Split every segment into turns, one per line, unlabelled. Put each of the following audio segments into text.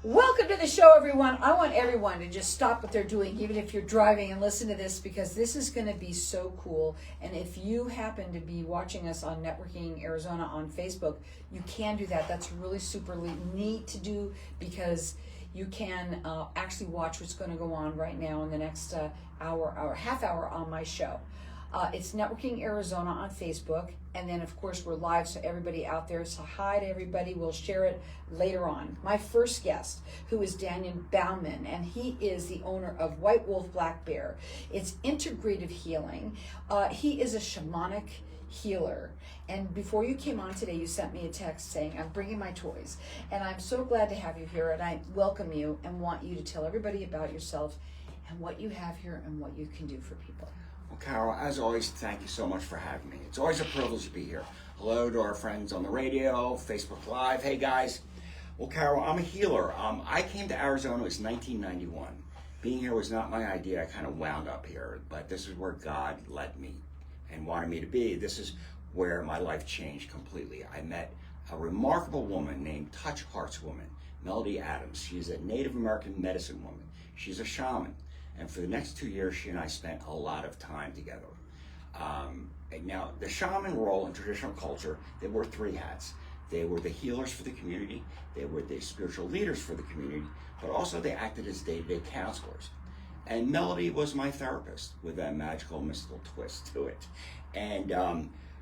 Welcome to the show, everyone. I want everyone to just stop what they're doing, even if you're driving, and listen to this, because this is going to be so cool. And if you happen to be watching us on Networking Arizona on Facebook, you can do that. That's really super neat to do, because you can actually watch what's going to go on right now in the next half hour on my show. It's Networking Arizona on Facebook, and then of course we're live, so everybody out there, so hi to everybody. We'll share it later on. My first guest, who is Daniel Bauman, and he is the owner of White Wolf Black Bear. It's integrative healing. He is a shamanic healer, and before you came on today, you sent me a text saying, I'm bringing my toys, and I'm so glad to have you here, and I welcome you and want you to tell everybody about yourself and what you have here and what you can do for people.
Well, Carol, as always, thank you so much for having me. It's always a privilege to be here. Hello to our friends on the radio, Facebook Live. Hey, guys. Well, Carol, I'm a healer. I came to Arizona, it was 1991. Being here was not my idea. I kind of wound up here, but this is where God led me and wanted me to be. This is where my life changed completely. I met a remarkable woman named Touch Hearts Woman, Melody Adams. She's a Native American medicine woman. She's a shaman. And for the next 2 years, she and I spent a lot of time together. Now, the shaman role in traditional culture, they wore three hats. They were the healers for the community, they were the spiritual leaders for the community, but also they acted as day-to-day counselors. And Melody was my therapist with a magical, mystical twist to it. And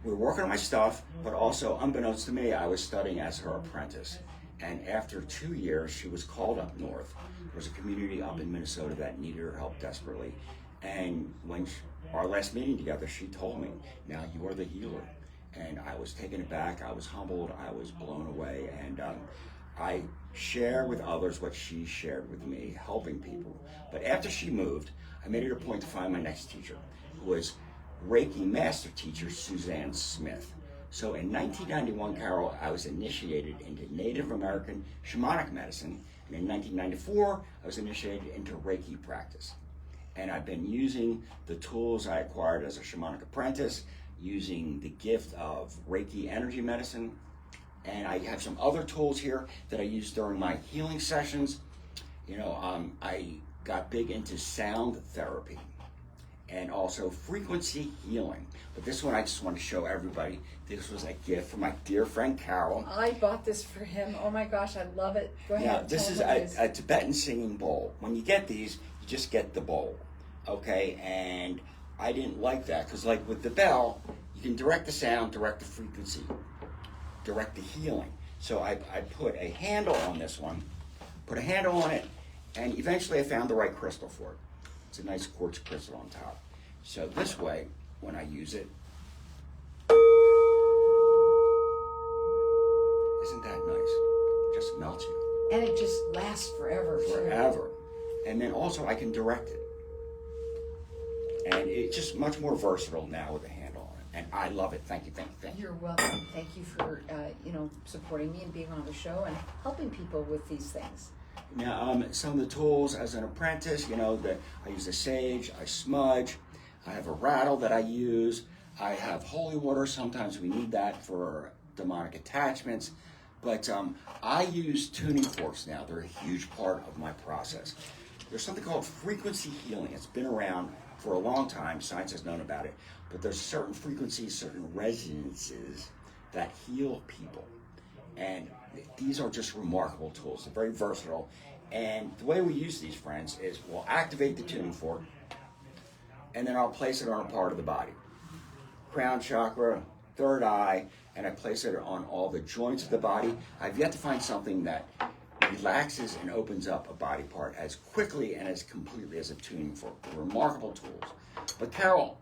we were working on my stuff, but also, unbeknownst to me, I was studying as her apprentice. And after 2 years, she was called up north. There was a community up in Minnesota that needed her help desperately. And when our last meeting together, she told me, now you are the healer. And I was taken aback, I was humbled, I was blown away. And I share with others what she shared with me, helping people. But after she moved, I made it a point to find my next teacher, who was Reiki master teacher Suzanne Smith. So in 1991, Carol, I was initiated into Native American shamanic medicine. And in 1994, I was initiated into Reiki practice. And I've been using the tools I acquired as a shamanic apprentice, using the gift of Reiki energy medicine. And I have some other tools here that I use during my healing sessions. You know, I got big into sound therapy and also frequency healing. But this one I just want to show everybody. This was a gift from my dear friend Carol.
I bought this for him. Oh my gosh, I love it. Go ahead.
Now, this is a Tibetan singing bowl. When you get these, you just get the bowl, okay? And I didn't like that, because like with the bell, you can direct the sound, direct the frequency, direct the healing. So I put a handle on this one, put a handle on it, and eventually I found the right crystal for it. It's a nice quartz crystal on top. So this way, when I use it, isn't that nice? It just melts you.
And it just lasts forever.
Forever. And then also I can direct it. And it's just much more versatile now with a handle on it. And I love it. Thank you, thank you, thank you.
You're welcome. Thank you for supporting me and being on the show and helping people with these things.
Now, some of the tools as an apprentice, I use the sage, I smudge, I have a rattle that I use, I have holy water. Sometimes we need that for demonic attachments. But I use tuning forks now. They're a huge part of my process. There's something called frequency healing. It's been around for a long time. Science has known about it. But there's certain frequencies, certain resonances that heal people. And these are just remarkable tools. They're very versatile. And the way we use these, friends, is we'll activate the tuning fork, and then I'll place it on a part of the body. Crown chakra, third eye, and I place it on all the joints of the body. I've yet to find something that relaxes and opens up a body part as quickly and as completely as a tuning fork. Remarkable tools. But Carol,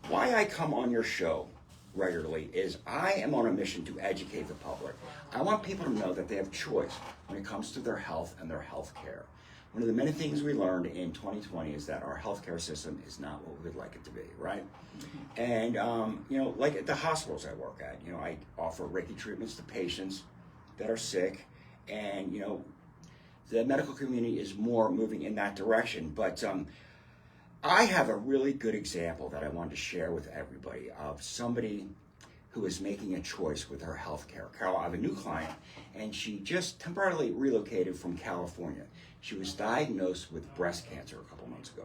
why I come on your show regularly is I am on a mission to educate the public. I want people to know that they have choice when it comes to their health and their health care. One of the many things we learned in 2020 is that our healthcare system is not what we would like it to be, right? And, like at the hospitals I work at, I offer Reiki treatments to patients that are sick, and, the medical community is more moving in that direction. But I have a really good example that I wanted to share with everybody of somebody who is making a choice with her health care. Carol, I have a new client, and she just temporarily relocated from California. She was diagnosed with breast cancer a couple months ago.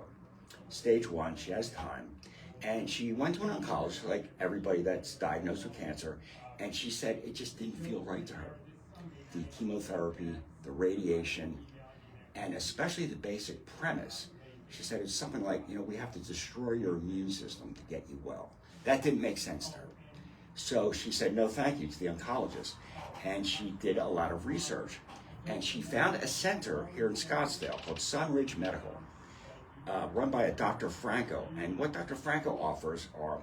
Stage 1, she has time. And she went to an oncologist, like everybody that's diagnosed with cancer, and she said it just didn't feel right to her. The chemotherapy, the radiation, and especially the basic premise. She said it's something like, we have to destroy your immune system to get you well. That didn't make sense to her. So she said no thank you to the oncologist. And she did a lot of research. And she found a center here in Scottsdale called Sunridge Medical, run by a Dr. Franco. And what Dr. Franco offers are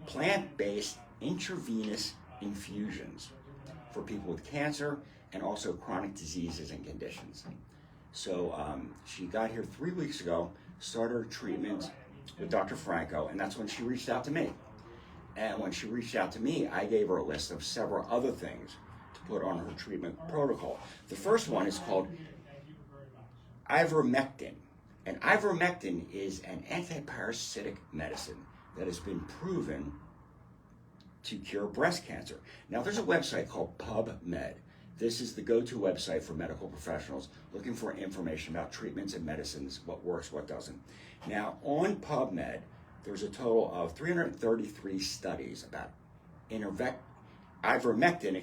plant-based intravenous infusions for people with cancer and also chronic diseases and conditions. So she got here 3 weeks ago, started her treatment with Dr. Franco, and that's when she reached out to me. And when she reached out to me, I gave her a list of several other things to put on her treatment protocol. The first one is called ivermectin. And ivermectin is an antiparasitic medicine that has been proven to cure breast cancer. Now, there's a website called PubMed. This is the go-to website for medical professionals looking for information about treatments and medicines, what works, what doesn't. Now, on PubMed, there's a total of 333 studies about ivermectin,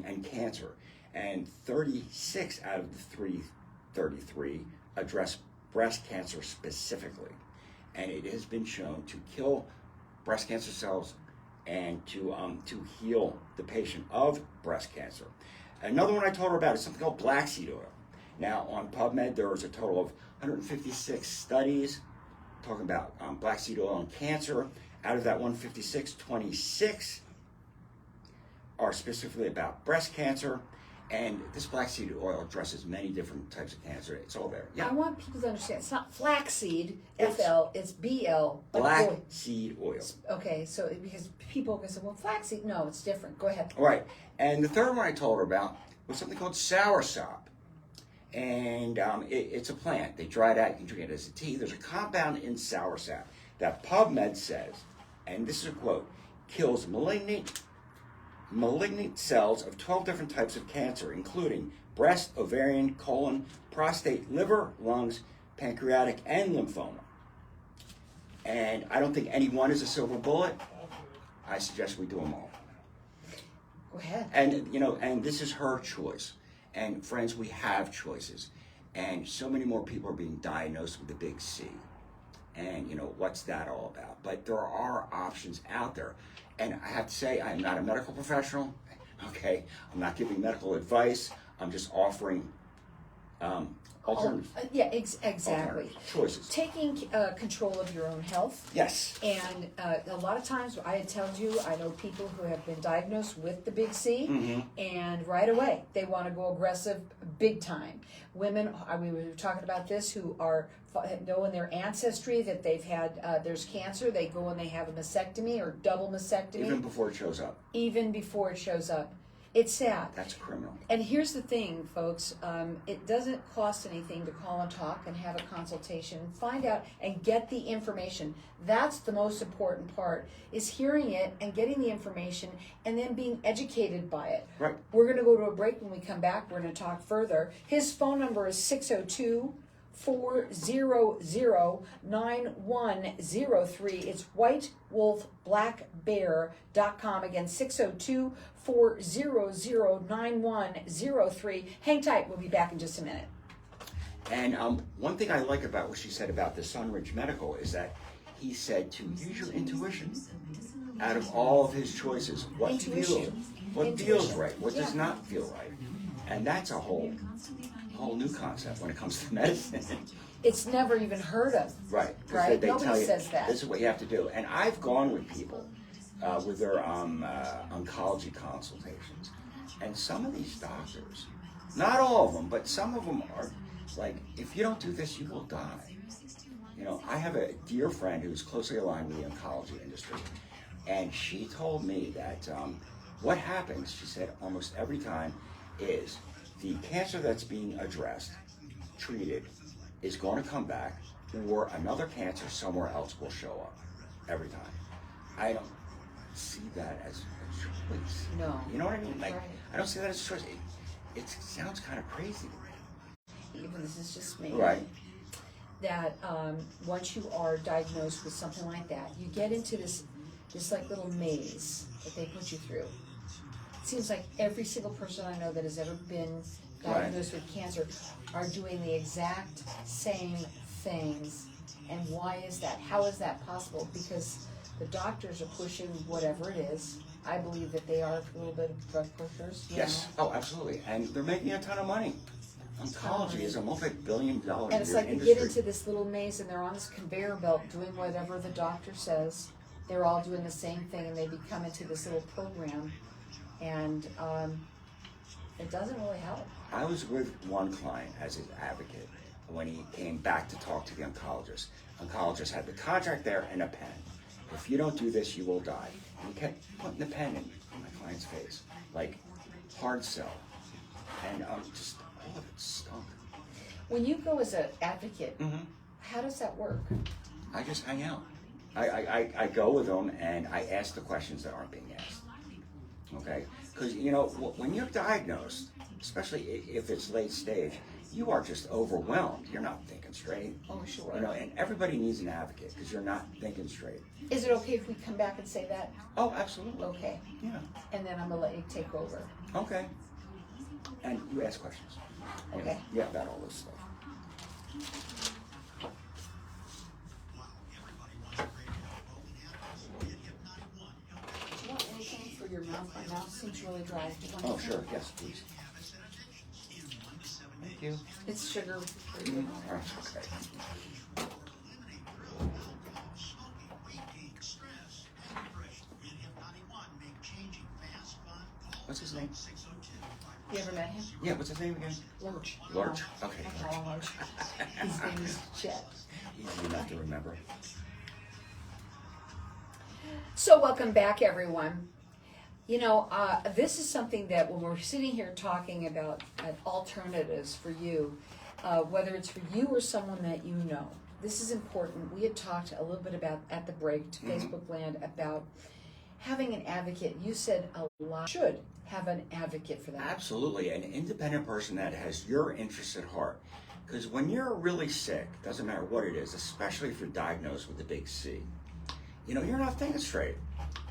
and cancer. And 36 out of the 333 address breast cancer specifically. And it has been shown to kill breast cancer cells and to heal the patient of breast cancer. Another one I told her about is something called black seed oil. Now, on PubMed, there is a total of 156 studies talking about black seed oil and cancer. Out of that 156, 26 are specifically about breast cancer. And this black seed oil addresses many different types of cancer. It's all there. Yeah.
I want people to understand, it's not flaxseed, F-L, it's B-L.
Black seed oil.
Okay, so because people can say, well, flaxseed, no, it's different. Go ahead.
All right. And the third one I told her about was something called soursop. And it's a plant. They dry it out, you can drink it as a tea. There's a compound in soursop that PubMed says, and this is a quote, kills malignant cells of 12 different types of cancer, including breast, ovarian, colon, prostate, liver, lungs, pancreatic, and lymphoma. And I don't think any one is a silver bullet. I suggest we do them all.
Go ahead.
And, and this is her choice. And friends, we have choices. And so many more people are being diagnosed with the big C. And, what's that all about? But there are options out there. And I have to say, I'm not a medical professional, okay? I'm not giving medical advice. I'm just offering alternatives.
Exactly.
Choices.
Taking control of your own health.
Yes.
And a lot of times, I had told you, I know people who have been diagnosed with the big C, and right away, they want to go aggressive big time. Women, we were talking about this, who know in their ancestry that they've had, there's cancer, they go and they have a mastectomy or double mastectomy.
Even before it shows up.
Even before it shows up. It's sad.
That's criminal.
And here's the thing, folks. It doesn't cost anything to call and talk and have a consultation. Find out and get the information. That's the most important part, is hearing it and getting the information and then being educated by it.
Right.
We're going to go to a break. When we come back, we're going to talk further. His phone number is 602-400-9103. It's whitewolfblackbear.com. Again, 602-400-9103. Hang tight. We'll be back in just a minute.
And one thing I like about what she said about the Sunridge Medical is that he said to use your intuition out of all of his choices. What feels right, what does not feel right. And that's a whole new concept when it comes to medicine.
It's never even heard of.
Right.
Right?
They
Nobody
tell you,
says that.
this is what you have to do. And I've gone with people with their oncology consultations. And some of these doctors, not all of them, but some of them are like, if you don't do this, you will die. I have a dear friend who's closely aligned with the oncology industry. And she told me that what happens, she said, almost every time is the cancer that's being addressed, treated, is going to come back, or another cancer somewhere else will show up every time. see that as a choice.
No.
You know what I mean? Like,
Right.
I don't see that as a choice. It sounds kind of crazy.
Even this is just me.
Right.
That once you are diagnosed with something like that, you get into this like little maze that they put you through. It seems like every single person I know that has ever been diagnosed with cancer are doing the exact same things. And why is that? How is that possible? Because the doctors are pushing whatever it is. I believe that they are a little bit of drug pushers.
Yes. Oh, absolutely. And they're making a ton of money. Oncology is a multi-billion-dollar
And it's like
industry.
they get into this little maze and they're on this conveyor belt doing whatever the doctor says. They're all doing the same thing and they become into this little program. And it doesn't really help.
I was with one client as his advocate when he came back to talk to the oncologist. Oncologist had the contract there and a pen. If you don't do this, you will die. And he kept putting the pen in my client's face, like hard sell. And just all of it stunk.
When you go as an advocate, how does that work?
I just hang out. I go with them and I ask the questions that aren't being asked. Okay? Because, you know, when you're diagnosed, especially if it's late stage, you are just overwhelmed. You're not thinking straight.
Oh, sure.
You know, and everybody needs an advocate because you're not thinking straight.
Is it okay if we come back and say that?
Oh, absolutely.
Okay.
Yeah.
And then I'm going to let you take over.
Okay. And you ask questions. You
Okay.
know, yeah, about all this stuff.
Do you want anything for your mouth? My mouth seems really dry. Do you want
Oh,
anything?
sure. Yes, please. Thank you.
It's sugar.
All right, okay. What's his name?
You ever met him?
Yeah, what's his name again?
Lurch.
Lurch. Okay.
I call him Lurch. His name is Chet.
Easy enough to remember.
So welcome back, everyone. You know, this is something that when we're sitting here talking about alternatives for you, whether it's for you or someone that you know, this is important. We had talked a little bit about at the break to Facebook Land about having an advocate. You said a lot should have an advocate for that.
Absolutely, an independent person that has your interests at heart. Because when you're really sick, doesn't matter what it is, especially if you're diagnosed with a big C, you know, you're not thinking straight.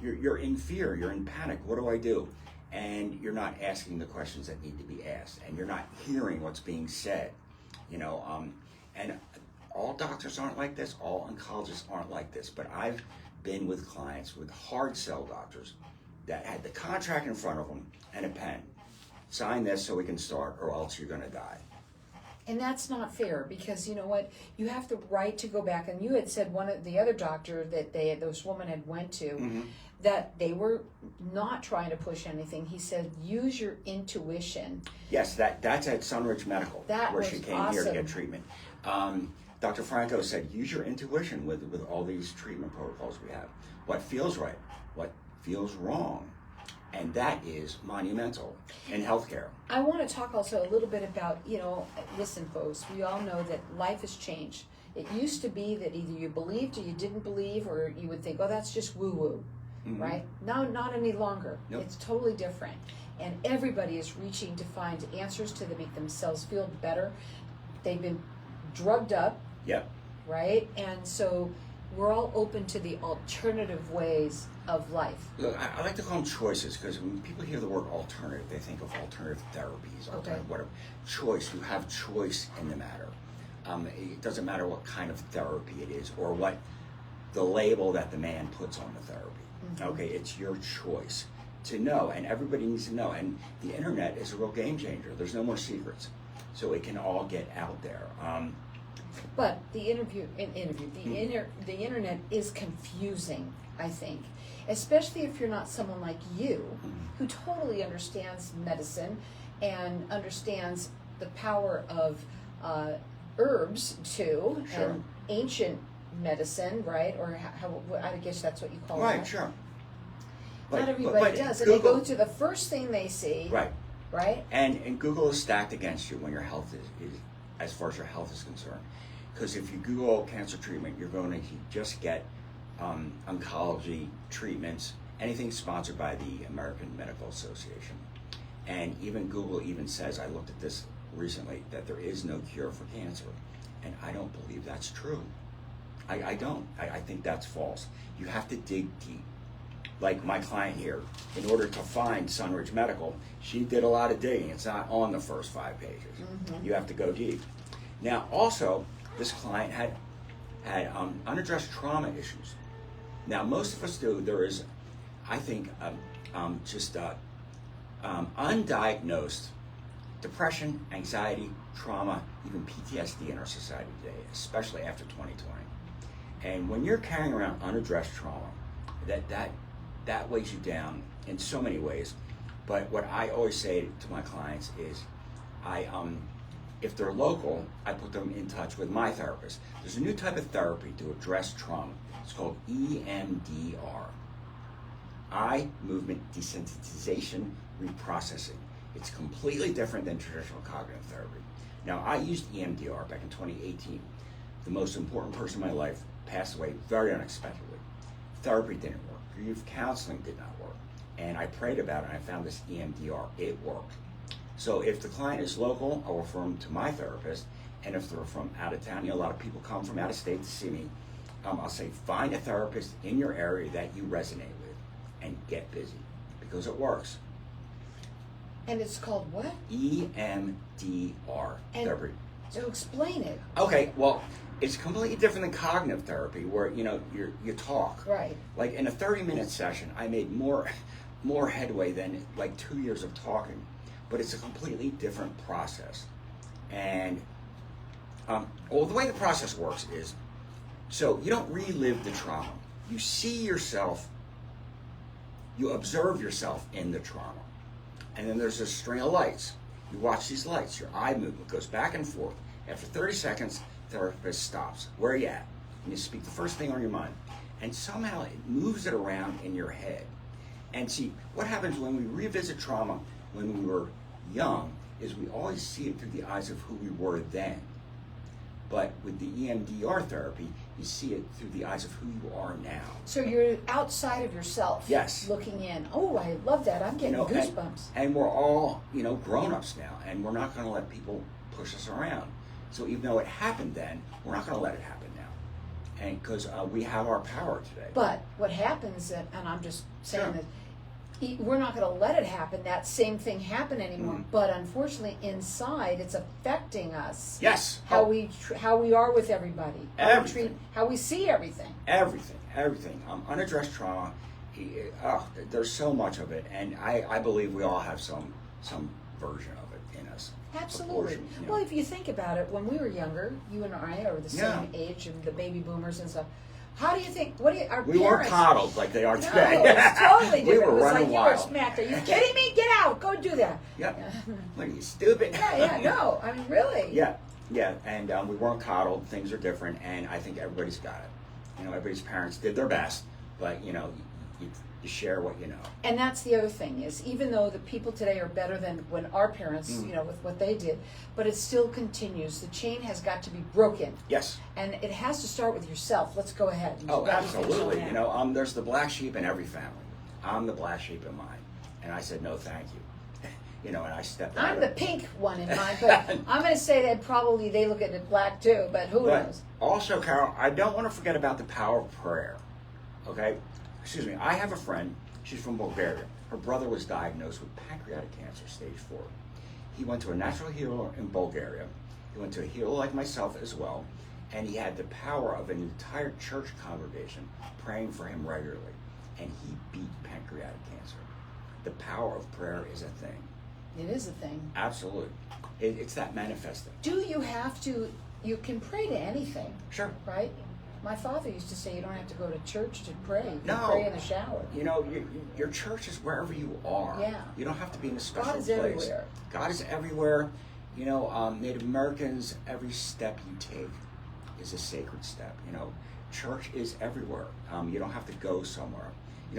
You're in fear, you're in panic. What do I do? And you're not asking the questions that need to be asked, and you're not hearing what's being said. You know, and all doctors aren't like this, all oncologists aren't like this, but I've been with clients with hard sell doctors that had the contract in front of them and a pen. Sign this so we can start, or else you're gonna die.
And that's not fair because you know what? You have the right to go back. And you had said one of the other doctor that this woman had went to, that they were not trying to push anything. He said, use your intuition.
Yes, that's at Sunridge Medical,
That
where
was
she came here to
awesome.
get treatment. Dr. Franco said, use your intuition with all these treatment protocols we have. What feels right, what feels wrong. And that is monumental in healthcare.
I want to talk also a little bit about, you know, listen, folks, we all know that life has changed. It used to be that either you believed or you didn't believe, or you would think, oh, that's just woo-woo, right? Now, not any longer.
Nope.
It's totally different. And everybody is reaching to find answers to make themselves feel better. They've been drugged up,
Yep.
right? And so we're all open to the alternative ways of life.
Look, I like to call them choices, because when people hear the word alternative, they think of alternative therapies, alternative whatever. Choice, you have choice in the matter. It doesn't matter what kind of therapy it is or what the label that the man puts on the therapy. Okay, it's your choice to know, and everybody needs to know. And the internet is a real game changer. There's no more secrets, so it can all get out there.
But the the internet is confusing, I think, especially if you're not someone like you who totally understands medicine and understands the power of herbs too,
Sure.
and ancient medicine, right? Or how I guess that's what you call it.
Right, sure.
Not everybody does, and they go to the first thing they see.
Right.
Right.
And Google is stacked against you when your health is as far as your health is concerned. Because if you Google cancer treatment, you're going to just get oncology treatments anything sponsored by the American Medical Association. And even Google even says, I looked at this recently, that there is no cure for cancer. And I don't believe that's true. I don't. I think that's false. You have to dig deep. Like my client here, in order to find Sunridge Medical, she did a lot of digging. It's not on the first 5 pages. Mm-hmm. You have to go deep. Now, also, this client had unaddressed trauma issues. Now, most of us do. There is, I think, undiagnosed depression, anxiety, trauma, even PTSD in our society today, especially after 2020. And when you're carrying around unaddressed trauma, that weighs you down in so many ways. But what I always say to my clients is, if they're local, I put them in touch with my therapist. There's a new type of therapy to address trauma. It's called EMDR, eye movement desensitization reprocessing. It's completely different than traditional cognitive therapy. Now, I used EMDR back in 2018. The most important person in my life passed away very unexpectedly. Therapy didn't work. Grief counseling did not work. And I prayed about it and I found this EMDR. It worked. So if the client is local, I'll refer them to my therapist. And if they're from out of town, a lot of people come from out of state to see me. I'll say, find a therapist in your area that you resonate with and get busy, because it works.
And it's called what?
EMDR therapy.
So explain it.
Okay, well, it's completely different than cognitive therapy, where you talk.
Right.
Like in a 30-minute session, I made more headway than like 2 years of talking, but it's a completely different process. And the way the process works is, so you don't relive the trauma. You see yourself, you observe yourself in the trauma. And then there's a string of lights. You watch these lights. Your eye movement goes back and forth. After 30 seconds, the therapist stops. Where are you at? And you speak the first thing on your mind. And somehow it moves it around in your head. And see, what happens when we revisit trauma when we were young is we always see it through the eyes of who we were then. But with the EMDR therapy, you see it through the eyes of who you are now.
So you're outside of yourself.
Yes.
Looking in. Oh, I love that. I'm getting goosebumps.
And we're all, grown-ups now, and we're not going to let people push us around. So even though it happened then, we're not going to let it happen now. And because we have our power today.
But what happens, and I'm just saying
Sure.
that, we're not going to let it happen, that same thing happen anymore.
Mm-hmm.
But unfortunately, inside, it's affecting us.
Yes.
How we are with everybody. How we see everything.
Everything. Unaddressed trauma. There's so much of it, and I believe we all have some version of it in us.
Absolutely. Well, if you think about it, when we were younger, you and I are the same age, and the baby boomers and stuff. How do you think? Our parents?
We weren't coddled like they are today.
No, it's totally different.
We were
it was
running
like
wild.
You were smacked. Are you kidding me? Get out. Go do that.
Yep. What are you, stupid?
No. I mean, really.
Yeah. And we weren't coddled. Things are different, and I think everybody's got it. Everybody's parents did their best, but you share what you know.
And that's the other thing is, even though the people today are better than when our parents, with what they did, but it still continues. The chain has got to be broken.
Yes.
And it has to start with yourself. Let's go ahead.
Oh, absolutely. There's the black sheep in every family. I'm the black sheep in mine, and I said no, thank you. And I stepped out.
I'm the pink one in mine, but I'm going to say that probably they look at it black too. But who knows?
Also, Carol, I don't want to forget about the power of prayer. Okay. Excuse me, I have a friend, she's from Bulgaria. Her brother was diagnosed with pancreatic cancer, stage 4. He went to a natural healer in Bulgaria. He went to a healer like myself as well. And he had the power of an entire church congregation praying for him regularly. And he beat pancreatic cancer. The power of prayer is a thing.
It is a thing.
Absolutely. It's that manifesting.
Do you have to, you can pray to anything.
Sure.
Right? My father used to say you don't have to go to church to pray. You
No.
can pray in the shower.
Your church is wherever you are.
Yeah.
You don't have to be in a special
God is
place.
everywhere.
God is everywhere. Native Americans, every step you take is a sacred step. Church is everywhere. You don't have to go somewhere.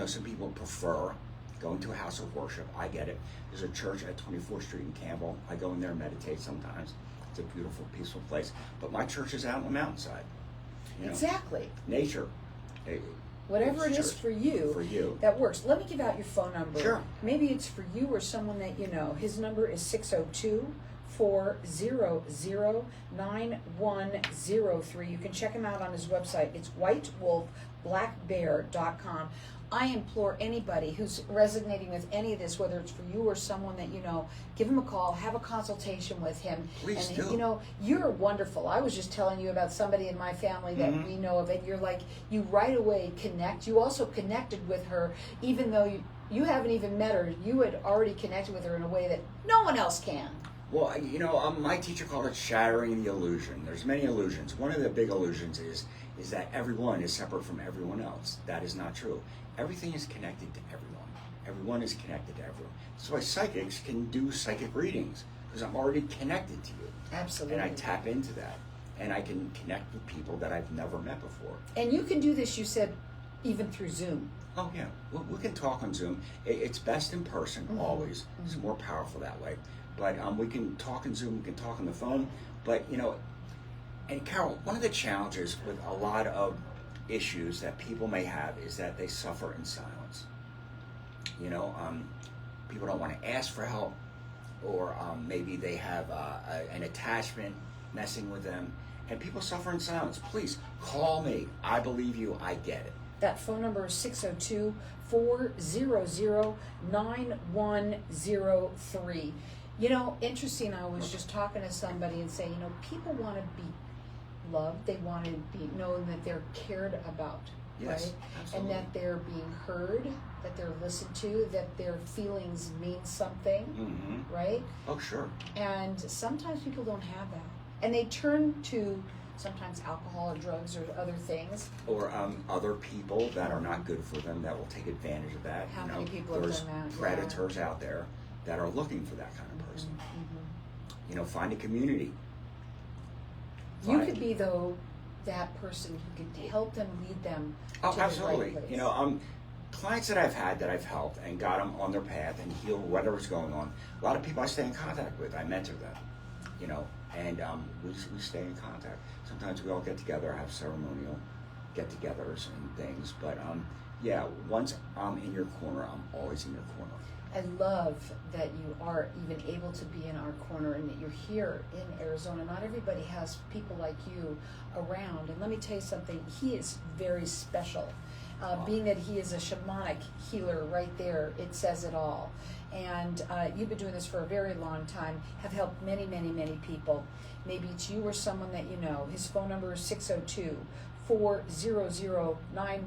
Some people prefer going to a house of worship. I get it. There's a church at 24th Street in Campbell. I go in there and meditate sometimes. It's a beautiful, peaceful place. But my church is out on the mountainside.
Exactly.
Nature.
Whatever it is
Church.
for you, that works. Let me give out your phone number.
Sure.
Maybe it's for you or someone that you know. His number is 602-400-9103. You can check him out on his website. It's whitewolfblackbear.com. I implore anybody who's resonating with any of this, whether it's for you or someone that you know, give him a call, have a consultation with him.
Please
and
do.
you know, you're wonderful. I was just telling you about somebody in my family that we know of, and you're like, you right away connect. You also connected with her, even though you haven't even met her. You had already connected with her in a way that no one else can.
Well, you know, my teacher called it shattering the illusion. There's many illusions. One of the big illusions is that everyone is separate from everyone else. That is not true. Everything is connected to everyone. Everyone is connected to everyone. That's why psychics can do psychic readings, because I'm already connected to you.
Absolutely.
And I tap into that. And I can connect with people that I've never met before.
And you can do this, you said, even through Zoom.
Oh, yeah. We can talk on Zoom. It's best in person, always. It's more powerful that way. But we can talk on Zoom, we can talk on the phone. But, you know, and Carol, one of the challenges with a lot of issues that people may have is that they suffer in silence. You know, people don't want to ask for help, or maybe they have an attachment messing with them, and people suffer in silence. Please call me. I believe you. I get it.
That phone number is 602-400-9103. You know, interesting, I was just talking to somebody and saying, you know, people want to be loved. They want to be known that they're cared about,
Yes,
right?
absolutely.
And that they're being heard, that they're listened to, that their feelings mean something, right?
Oh, sure.
And sometimes people don't have that. And they turn to sometimes alcohol or drugs or other things.
Or other people that are not good for them that will take advantage of that.
How
you know,
many people have
there's
done that?
predators out there that are looking for that kind of person. You know, find a community.
You could be, though, that person who could help them, lead them
Oh,
to
absolutely.
the right place.
You know, clients that I've had that I've helped and got them on their path and healed whatever's going on. A lot of people I stay in contact with. I mentor them. You know, and we stay in contact. Sometimes we all get together, have ceremonial get-togethers and things. But yeah, once I'm in your corner, I'm always in your corner.
I love that you are even able to be in our corner and that you're here in Arizona. Not everybody has people like you around. And let me tell you something, he is very special. Being that he is a shamanic healer right there, it says it all. And you've been doing this for a very long time, have helped many, many, many people. Maybe it's you or someone that you know. His phone number is 602-400-9103.